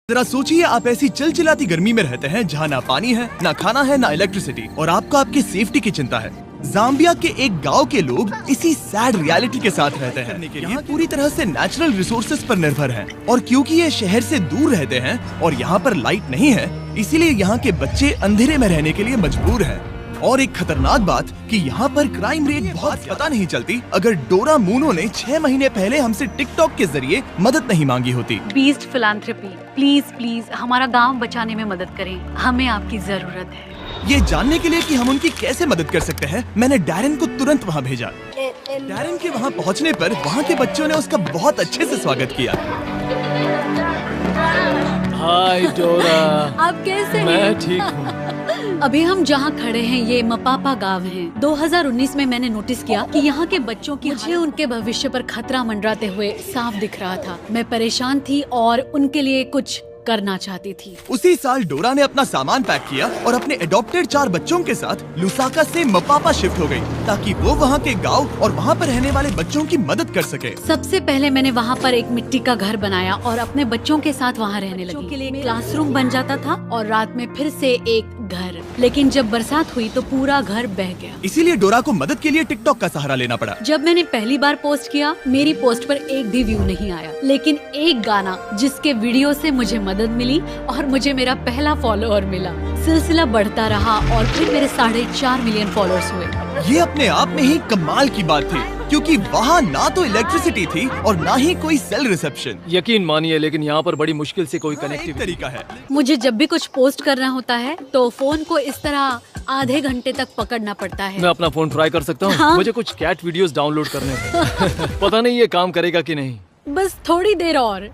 जरा सोचिए, आप ऐसी चिलचिलाती गर्मी में रहते हैं जहाँ ना पानी है, ना खाना है, ना इलेक्ट्रिसिटी, और आपको आपकी सेफ्टी की चिंता है। जाम्बिया के एक गांव के लोग इसी सैड रियलिटी के साथ रहते हैं। यहाँ पूरी तरह से नेचुरल रिसोर्सेज पर निर्भर हैं, और क्योंकि ये शहर से दूर रहते हैं और यहाँ पर लाइट नहीं है, इसीलिए यहाँ के बच्चे अंधेरे में रहने के लिए मजबूर हैं। और एक खतरनाक बात कि यहाँ पर क्राइम रेट बहुत पता नहीं चलती अगर डोरा मूनो ने 6 महीने पहले हमसे टिकटॉक के जरिए मदद नहीं मांगी होती। बीस्ट फिलैंथ्रोपी, प्लीज प्लीज हमारा गांव बचाने में मदद करें, हमें आपकी जरूरत है। ये जानने के लिए कि हम उनकी कैसे मदद कर सकते हैं, मैंने डैरन को तुरंत वहाँ भेजा। डैरन के वहाँ पहुँचने पर वहाँ के बच्चों ने उसका बहुत अच्छे से स्वागत किया। हाय डोरा, आप कैसे हैं? मैं ठीक हूँ। अभी हम जहाँ खड़े हैं ये मपापा गांव है। 2019 में मैंने नोटिस किया कि यहाँ के बच्चों की मुझे उनके भविष्य पर खतरा मंडराते हुए साफ दिख रहा था। मैं परेशान थी और उनके लिए कुछ करना चाहती थी। उसी साल डोरा ने अपना सामान पैक किया और अपने एडॉप्टेड 4 बच्चों के साथ लुसाका से मपापा शिफ्ट हो गई, ताकि वो वहाँ के गांव और वहाँ पर रहने वाले बच्चों की मदद कर सके। सबसे पहले मैंने वहाँ पर एक मिट्टी का घर बनाया और अपने बच्चों के साथ वहाँ रहने लगी। के लिए क्लासरूम बन जाता था और रात में फिर से एक घर। लेकिन जब बरसात हुई तो पूरा घर बह गया। इसीलिए डोरा को मदद के लिए टिकटॉक का सहारा लेना पड़ा। जब मैंने पहली बार पोस्ट किया, मेरी पोस्ट पर एक भी व्यू नहीं आया, लेकिन एक गाना जिसके वीडियो से मुझे मदद मिली और मुझे मेरा पहला फॉलोअर मिला। सिलसिला बढ़ता रहा और फिर मेरे 4.5 मिलियन फॉलोअर्स हुए। ये अपने आप में ही कमाल की बात थी, क्योंकि वहाँ ना तो इलेक्ट्रिसिटी थी और ना ही कोई सेल रिसेप्शन। यकीन मानिए, लेकिन यहाँ पर बड़ी मुश्किल से कोई एक कनेक्टिविटी तरीका है। मुझे जब भी कुछ पोस्ट करना होता है तो फोन को इस तरह आधे घंटे तक पकड़ना पड़ता है। मैं अपना फोन ट्राई कर सकता हूँ? हाँ? मुझे कुछ कैट वीडियोस डाउनलोड करने हैं। पता नहीं ये काम करेगा कि नहीं। बस थोड़ी देर और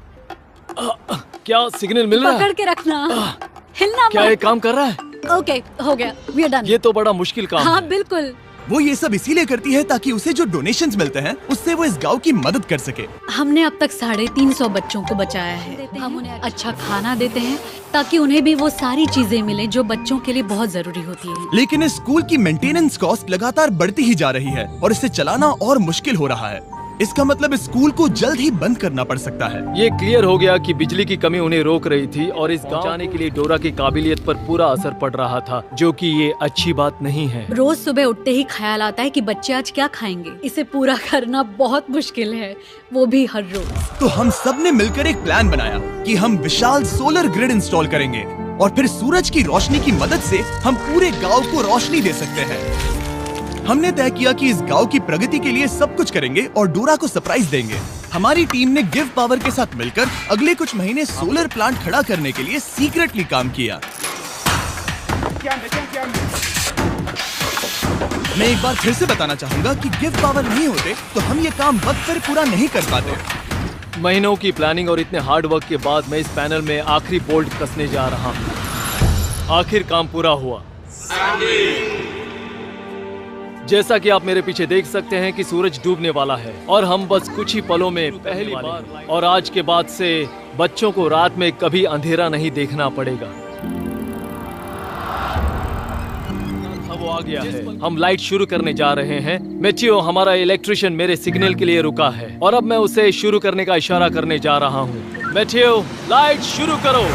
क्या सिग्नल मिल रहा पकड़ है? के रखना, हिलना क्या मत। ये काम कर रहा है? ओके, हो गया, वी आर डन। ये तो बड़ा मुश्किल काम हाँ है। बिल्कुल। वो ये सब इसीलिए करती है ताकि उसे जो डोनेशंस मिलते हैं उससे वो इस गांव की मदद कर सके। हमने अब तक 350 बच्चों को बचाया है। हम उन्हें अच्छा खाना देते हैं ताकि उन्हें भी वो सारी चीजें मिले जो बच्चों के लिए बहुत जरूरी होती है। लेकिन इस स्कूल की मेंटेनेंस कॉस्ट लगातार बढ़ती ही जा रही है और इसे चलाना और मुश्किल हो रहा है। इसका मतलब इस स्कूल को जल्द ही बंद करना पड़ सकता है। ये क्लियर हो गया कि बिजली की कमी उन्हें रोक रही थी और इस गांव जाने के लिए डोरा की काबिलियत पर पूरा असर पड़ रहा था, जो कि ये अच्छी बात नहीं है। रोज सुबह उठते ही ख्याल आता है कि बच्चे आज क्या खाएंगे। इसे पूरा करना बहुत मुश्किल है, वो भी हर रोज। तो हम सब ने मिलकर एक प्लान बनाया कि हम विशाल सोलर ग्रिड इंस्टॉल करेंगे और फिर सूरज की रोशनी की मदद से हम पूरे गाँव को रोशनी दे सकते हैं। हमने तय किया कि इस गांव की प्रगति के लिए सब कुछ करेंगे और डोरा को सरप्राइज देंगे। हमारी टीम ने गिव पावर के साथ मिलकर अगले कुछ महीने सोलर प्लांट खड़ा करने के लिए सीक्रेटली काम किया। मैं एक बार फिर से बताना चाहूंगा कि गिव पावर नहीं होते तो हम ये काम वक्त पर पूरा नहीं कर पाते। महीनों की प्लानिंग और इतने हार्ड वर्क के बाद मैं इस पैनल में आखिरी बोल्ट कसने जा रहा हूँ। आखिर काम पूरा हुआ। जैसा कि आप मेरे पीछे देख सकते हैं कि सूरज डूबने वाला है और हम बस कुछ ही पलों में पहली बार, और आज के बाद से बच्चों को रात में कभी अंधेरा नहीं देखना पड़ेगा। वो आ गया है। हम लाइट शुरू करने जा रहे हैं। मैथियो, हमारा इलेक्ट्रिशियन मेरे सिग्नल के लिए रुका है और अब मैं उसे शुरू करने का इशारा करने जा रहा हूँ। मैथियो, लाइट शुरू करो।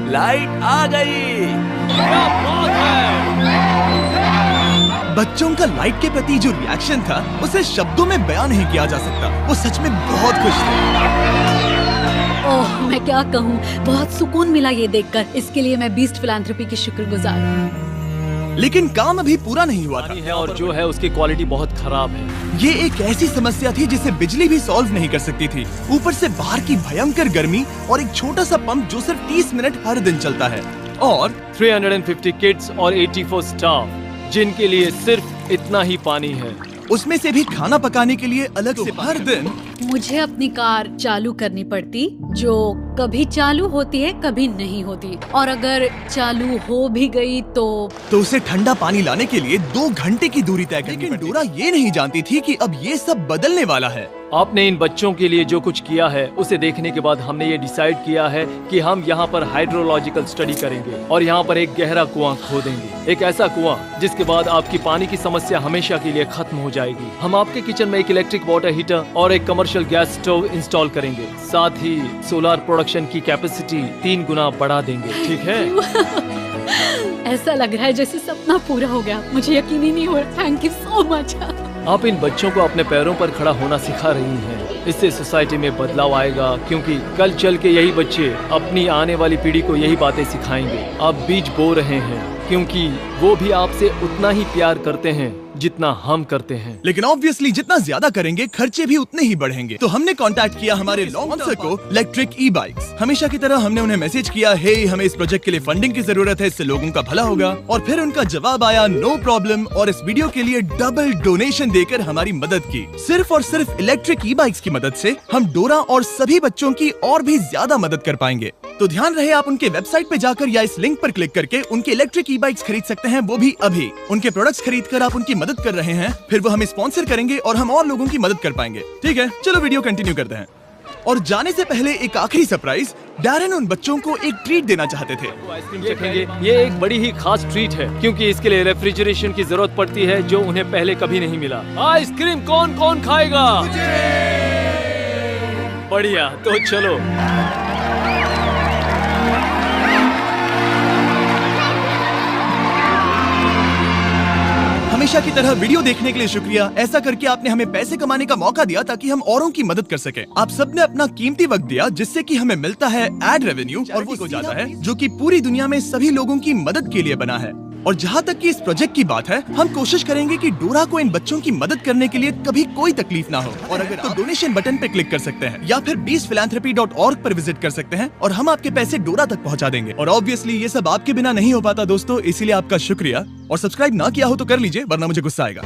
लाइट आ गई। क्या बात है! बच्चों का लाइट के प्रति जो रिएक्शन था उसे शब्दों में बयान नहीं किया जा सकता। वो सच में बहुत खुश थे। ओह, मैं क्या कहूँ, बहुत सुकून मिला ये देखकर। इसके लिए मैं बीस्ट फिलैंथ्रोपी की शुक्रगुजार हूँ। लेकिन काम अभी पूरा नहीं हुआ था है और जो है उसकी क्वालिटी बहुत खराब है। ये एक ऐसी समस्या थी जिसे बिजली भी सॉल्व नहीं कर सकती थी। ऊपर से बाहर की भयंकर गर्मी और एक छोटा सा पंप जो सिर्फ 30 मिनट हर दिन चलता है, और 350 किड्स और 84 स्टाफ जिनके लिए सिर्फ इतना ही पानी है। उसमें से भी खाना पकाने के लिए अलग से हर दिन मुझे अपनी कार चालू करनी पड़ती, जो कभी चालू होती है कभी नहीं होती, और अगर चालू हो भी गई तो उसे ठंडा पानी लाने के लिए 2 घंटे की दूरी तय करनी पड़ती। लेकिन डोरा ये नहीं जानती थी कि अब ये सब बदलने वाला है। आपने इन बच्चों के लिए जो कुछ किया है उसे देखने के बाद हमने ये डिसाइड किया है कि हम यहाँ पर हाइड्रोलॉजिकल स्टडी करेंगे और यहाँ पर एक गहरा कुआं खोदेंगे, एक ऐसा कुआं जिसके बाद आपकी पानी की समस्या हमेशा के लिए खत्म हो जाएगी। हम आपके किचन में एक इलेक्ट्रिक वाटर हीटर और एक कमर्शियल गैस स्टोव इंस्टॉल करेंगे, साथ ही सोलर प्रोडक्शन की कैपेसिटी 3 गुना बढ़ा देंगे। ठीक है? ऐसा लग रहा है जैसे सपना पूरा हो गया, मुझे यकीन ही नहीं हो रहा। Thank you so much. आप इन बच्चों को अपने पैरों पर खड़ा होना सिखा रही हैं। इससे सोसाइटी में बदलाव आएगा, क्योंकि कल चल के यही बच्चे अपनी आने वाली पीढ़ी को यही बातें सिखाएंगे। आप बीज बो रहे हैं, क्योंकि वो भी आपसे उतना ही प्यार करते हैं जितना हम करते हैं। लेकिन ऑब्वियसली जितना ज्यादा करेंगे खर्चे भी उतने ही बढ़ेंगे। तो हमने कांटेक्ट किया हमारे लॉन्ग टर्म को, इलेक्ट्रिक ई-बाइक्स। हमेशा की तरह हमने उन्हें मैसेज किया, हे हमें इस प्रोजेक्ट के लिए फंडिंग की जरूरत है, इससे लोगों का भला होगा। और फिर उनका जवाब आया, नो प्रॉब्लम, और इस वीडियो के लिए डबल डोनेशन देकर हमारी मदद की। सिर्फ और सिर्फ इलेक्ट्रिक ई-बाइक्स की मदद से हम डोरा और सभी बच्चों की और भी ज्यादा मदद कर पाएंगे। तो ध्यान रहे, आप उनके वेबसाइट पे जाकर या इस लिंक पर क्लिक करके उनके इलेक्ट्रिक ई-बाइक्स खरीद सकते हैं, वो भी अभी। उनके प्रोडक्ट्स खरीद कर आप उनकी मदद कर रहे हैं, फिर वो हमें स्पॉन्सर करेंगे और हम और लोगों की मदद कर पाएंगे। ठीक है, चलो वीडियो कंटिन्यू करते हैं। और जाने से पहले एक आखिरी सरप्राइज, डैरेन उन बच्चों को एक ट्रीट देना चाहते थे। ये एक बड़ी ही खास ट्रीट है, क्योंकि इसके लिए रेफ्रिजरेशन की जरूरत पड़ती है, जो उन्हें पहले कभी नहीं मिला। आइसक्रीम कौन कौन खाएगा? बढ़िया, तो चलो। हमेशा की तरह वीडियो देखने के लिए शुक्रिया। ऐसा करके आपने हमें पैसे कमाने का मौका दिया ताकि हम औरों की मदद कर सके। आप सबने अपना कीमती वक्त दिया, जिससे कि हमें मिलता है एड रेवेन्यू, और वो जाता है जो कि पूरी दुनिया में सभी लोगों की मदद के लिए बना है। और जहाँ तक कि इस प्रोजेक्ट की बात है, हम कोशिश करेंगे कि डोरा को इन बच्चों की मदद करने के लिए कभी कोई तकलीफ ना हो। और अगर तो डोनेशन बटन पे क्लिक कर सकते हैं या फिर beesphilanthropy.org पर विजिट कर सकते हैं और हम आपके पैसे डोरा तक पहुँचा देंगे। और ऑब्वियसली ये सब आपके बिना नहीं हो पाता दोस्तों, इसीलिए आपका शुक्रिया। और सब्सक्राइब ना किया हो तो कर लीजिए, वरना मुझे गुस्सा आएगा।